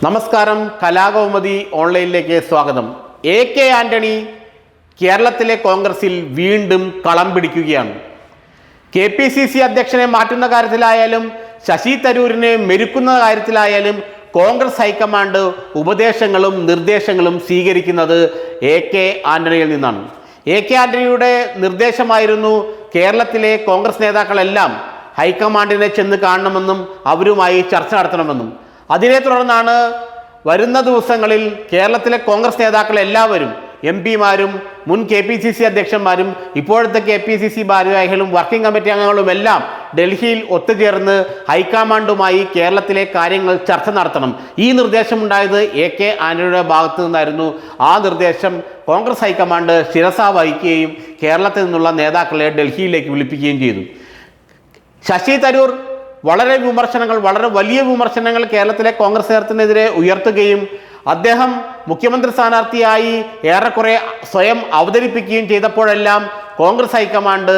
നമസ്കാരം, കലാകൗമുദി ഓൺലൈനിലേക്ക് സ്വാഗതം. കെ ആന്റണി കേരളത്തിലെ കോൺഗ്രസിൽ വീണ്ടും കളം പിടിക്കുകയാണ്. KPCC അധ്യക്ഷനെ മാറ്റുന്ന കാര്യത്തിലായാലും ശശി തരൂരിനെ മെരുക്കുന്ന കാര്യത്തിലായാലും കോൺഗ്രസ് ഹൈക്കമാൻഡ് ഉപദേശങ്ങളും നിർദ്ദേശങ്ങളും സ്വീകരിക്കുന്നത് കെ ആന്റണിയിൽ നിന്നാണ്. കെ ആന്റണിയുടെ നിർദ്ദേശമായിരുന്നു കേരളത്തിലെ കോൺഗ്രസ് നേതാക്കളെല്ലാം ഹൈക്കമാൻഡിനെ ചെന്ന് കാണണമെന്നും അവരുമായി ചർച്ച നടത്തണമെന്നും. അതിനെ തുടർന്നാണ് വരുന്ന ദിവസങ്ങളിൽ കേരളത്തിലെ കോൺഗ്രസ് നേതാക്കൾ എല്ലാവരും MP-മാരും മുൻ KPCC അധ്യക്ഷന്മാരും ഇപ്പോഴത്തെ KPCC ഭാരവാഹികളും വർക്കിംഗ് കമ്മിറ്റി അംഗങ്ങളും എല്ലാം ഡൽഹിയിൽ ഒത്തുചേർന്ന് ഹൈക്കമാൻഡുമായി കേരളത്തിലെ കാര്യങ്ങൾ ചർച്ച നടത്തണം. ഈ നിർദ്ദേശമുണ്ടായത് കെ ആന്റണിയുടെ ഭാഗത്തു നിന്നായിരുന്നു. ആ നിർദ്ദേശം കോൺഗ്രസ് ഹൈക്കമാൻഡ് ശിരസാ വഹിക്കുകയും കേരളത്തിൽ നിന്നുള്ള നേതാക്കളെ ഡൽഹിയിലേക്ക് വിളിപ്പിക്കുകയും ചെയ്തു. ശശി തരൂർ വളരെ വലിയ വിമർശനങ്ങൾ കേരളത്തിലെ കോൺഗ്രസ് നേതൃത്വത്തിനെതിരെ ഉയർത്തുകയും അദ്ദേഹം മുഖ്യമന്ത്രി സ്ഥാനാർത്ഥിയായി ഏറെക്കുറെ സ്വയം അവതരിപ്പിക്കുകയും ചെയ്തപ്പോഴെല്ലാം കോൺഗ്രസ് ഹൈക്കമാൻഡ്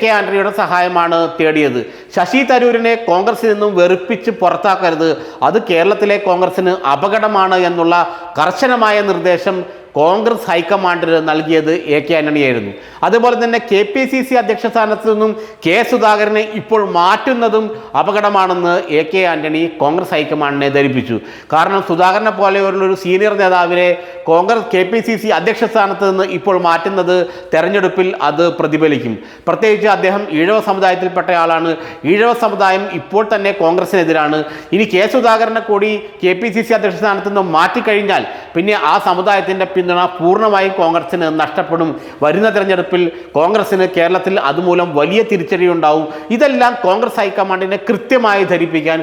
കെ ആന്റണിയുടെ സഹായമാണ് തേടിയത്. ശശി തരൂരിനെ കോൺഗ്രസിൽ നിന്നും വെറുപ്പിച്ച് പുറത്താക്കരുത്, അത് കേരളത്തിലെ കോൺഗ്രസിന് അപകടമാണ് എന്നുള്ള കർശനമായ നിർദ്ദേശം കോൺഗ്രസ് ഹൈക്കമാൻഡിന് നൽകിയത് കെ ആന്റണിയായിരുന്നു. അതുപോലെ തന്നെ KPCC അധ്യക്ഷ സ്ഥാനത്ത് നിന്നും കെ സുധാകരനെ ഇപ്പോൾ മാറ്റുന്നതും അപകടമാണെന്ന് കെ ആന്റണി കോൺഗ്രസ് ഹൈക്കമാൻഡിനെ ധരിപ്പിച്ചു. കാരണം സുധാകരനെ പോലെയുള്ളൊരു സീനിയർ നേതാവിനെ കോൺഗ്രസ് KPCC അധ്യക്ഷ സ്ഥാനത്ത് നിന്ന് ഇപ്പോൾ മാറ്റുന്നത് തെരഞ്ഞെടുപ്പിൽ അത് പ്രതിഫലിക്കും. പ്രത്യേകിച്ച് അദ്ദേഹം ഈഴവ സമുദായത്തിൽപ്പെട്ട ആളാണ്. ഈഴവ സമുദായം ഇപ്പോൾ തന്നെ കോൺഗ്രസിനെതിരാണ്. ഇനി കെ സുധാകരനെ കൂടി KPCC അധ്യക്ഷ സ്ഥാനത്ത് നിന്ന് മാറ്റിക്കഴിഞ്ഞാൽ പിന്നെ ആ സമുദായത്തിൻ്റെ പിന്തുണ പൂർണ്ണമായും കോൺഗ്രസിന് നഷ്ടപ്പെടും. വരുന്ന തെരഞ്ഞെടുപ്പിൽ കോൺഗ്രസിന് കേരളത്തിൽ അതുമൂലം വലിയ തിരിച്ചടിയുണ്ടാവും. ഇതെല്ലാം കോൺഗ്രസ് ഹൈക്കമാൻഡിനെ കൃത്യമായി ധരിപ്പിക്കാൻ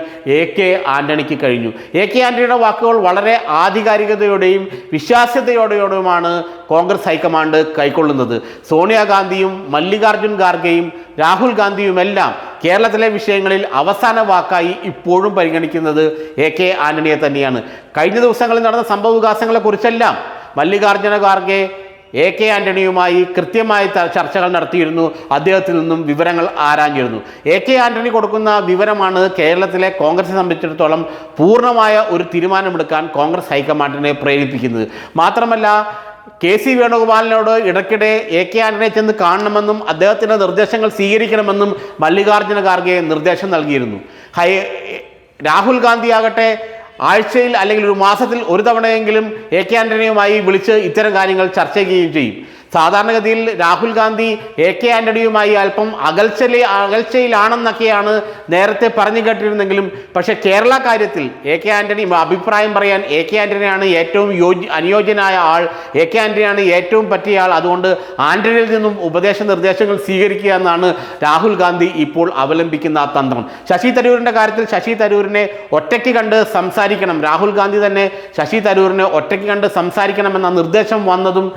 കെ ആന്റണിക്ക് കഴിഞ്ഞു. കെ ആന്റണിയുടെ വാക്കുകൾ വളരെ ആധികാരികതയോടെയും വിശ്വാസ്യതയോടെയുമാണ് കോൺഗ്രസ് ഹൈക്കമാൻഡ് കൈക്കൊള്ളുന്നത്. സോണിയാഗാന്ധിയും മല്ലികാർജുൻ ഖാർഗെയും രാഹുൽ ഗാന്ധിയുമെല്ലാം കേരളത്തിലെ വിഷയങ്ങളിൽ അവസാന വാക്കായി ഇപ്പോഴും പരിഗണിക്കുന്നത് കെ ആന്റണിയെ തന്നെയാണ്. കഴിഞ്ഞ ദിവസങ്ങളിൽ നടന്ന സംഭവ വികാസങ്ങളെക്കുറിച്ചെല്ലാം മല്ലികാർജുന ഖാർഗെ കെ ആന്റണിയുമായി കൃത്യമായി ചർച്ചകൾ നടത്തിയിരുന്നു. അദ്ദേഹത്തിൽ നിന്നും വിവരങ്ങൾ ആരാഞ്ഞിരുന്നു. കെ ആന്റണി കൊടുക്കുന്ന വിവരമാണ് കേരളത്തിലെ കോൺഗ്രസിനെ സംബന്ധിച്ചിടത്തോളം പൂർണ്ണമായ ഒരു തീരുമാനമെടുക്കാൻ കോൺഗ്രസ് ഹൈക്കമാൻഡിനെ പ്രേരിപ്പിക്കുന്നത്. മാത്രമല്ല KC വേണുഗോപാലിനോട് ഇടയ്ക്കിടെ കെ ആന്റണിയെ ചെന്ന് കാണണമെന്നും അദ്ദേഹത്തിൻ്റെ നിർദ്ദേശങ്ങൾ സ്വീകരിക്കണമെന്നും മല്ലികാർജുന ഖാർഗെ നിർദ്ദേശം നൽകിയിരുന്നു. രാഹുൽ ഗാന്ധി ആകട്ടെ ആഴ്ചയിൽ അല്ലെങ്കിൽ ഒരു മാസത്തിൽ ഒരു തവണയെങ്കിലും കെ ആന്റണിയുമായി വിളിച്ച് ഇത്തരം കാര്യങ്ങൾ ചർച്ച ചെയ്യുകയും ചെയ്യും. സാധാരണഗതിയിൽ രാഹുൽ ഗാന്ധി കെ ആന്റണിയുമായി അല്പം അകൽച്ചയിലാണെന്നൊക്കെയാണ് നേരത്തെ പറഞ്ഞു കേട്ടിരുന്നെങ്കിലും പക്ഷേ കേരള കാര്യത്തിൽ കെ ആന്റണി അഭിപ്രായം പറയാൻ കെ ആന്റണിയാണ് ഏറ്റവും അനുയോജ്യനായ ആൾ, കെ ആന്റണിയാണ് ഏറ്റവും പറ്റിയ ആൾ. അതുകൊണ്ട് ആന്റണിയിൽ നിന്നും നിർദ്ദേശങ്ങൾ സ്വീകരിക്കുക എന്നാണ് രാഹുൽ ഗാന്ധി ഇപ്പോൾ അവലംബിക്കുന്ന തന്ത്രം. ശശി തരൂരിൻ്റെ കാര്യത്തിൽ ശശി തരൂരിനെ ഒറ്റയ്ക്ക് കണ്ട് സംസാരിക്കണം, രാഹുൽ ഗാന്ധി തന്നെ ശശി തരൂരിനെ ഒറ്റയ്ക്ക് കണ്ട് സംസാരിക്കണമെന്ന നിർദ്ദേശം വന്നതും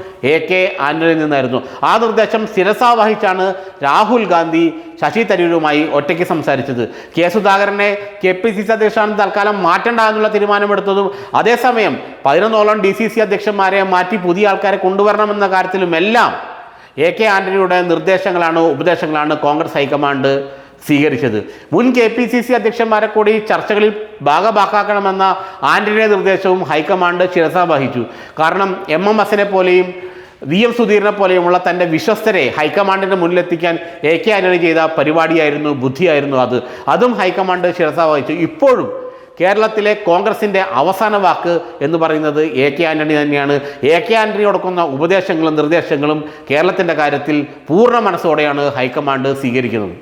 കെ ആന്റണി നിന്നായിരുന്നു. ആ നിർദ്ദേശം ശിരസാ വഹിച്ചാണ് രാഹുൽ ഗാന്ധി ശശി തരൂരുമായി ഒറ്റയ്ക്ക് സംസാരിച്ചത്. കെ സുധാകരനെ KPCC അധ്യക്ഷനാണ് തൽക്കാലം മാറ്റേണ്ട എന്നുള്ള തീരുമാനമെടുത്തതും അതേസമയം 11 DCC അധ്യക്ഷന്മാരെ മാറ്റി പുതിയ ആൾക്കാരെ കൊണ്ടുവരണമെന്ന കാര്യത്തിലുമെല്ലാം കെ ആന്റണിയുടെ ഉപദേശങ്ങളാണ് കോൺഗ്രസ് ഹൈക്കമാൻഡ് സ്വീകരിച്ചത്. മുൻ KPCC അധ്യക്ഷന്മാരെ കൂടി ചർച്ചകളിൽ ഭാഗഭാക്കാക്കണമെന്ന ആന്റണിയുടെ നിർദ്ദേശവും ഹൈക്കമാൻഡ് ശിരസാ വഹിച്ചു. കാരണം MM ഹസനെ പോലെയും VM സുധീറിനെ പോലെയുമുള്ള തൻ്റെ വിശ്വസ്തരെ ഹൈക്കമാൻഡിൻ്റെ മുന്നിലെത്തിക്കാൻ കെ ആന്റണി ചെയ്ത ബുദ്ധിയായിരുന്നു അതും ഹൈക്കമാൻഡ് ശിരസാ വഹിച്ചു. ഇപ്പോഴും കേരളത്തിലെ കോൺഗ്രസിൻ്റെ അവസാന വാക്ക് എന്ന് പറയുന്നത് കെ ആന്റണി തന്നെയാണ്. കെ ആന്റണി കൊടുക്കുന്ന ഉപദേശങ്ങളും നിർദ്ദേശങ്ങളും കേരളത്തിൻ്റെ കാര്യത്തിൽ പൂർണ്ണ മനസ്സോടെയാണ് ഹൈക്കമാൻഡ് സ്വീകരിക്കുന്നത്.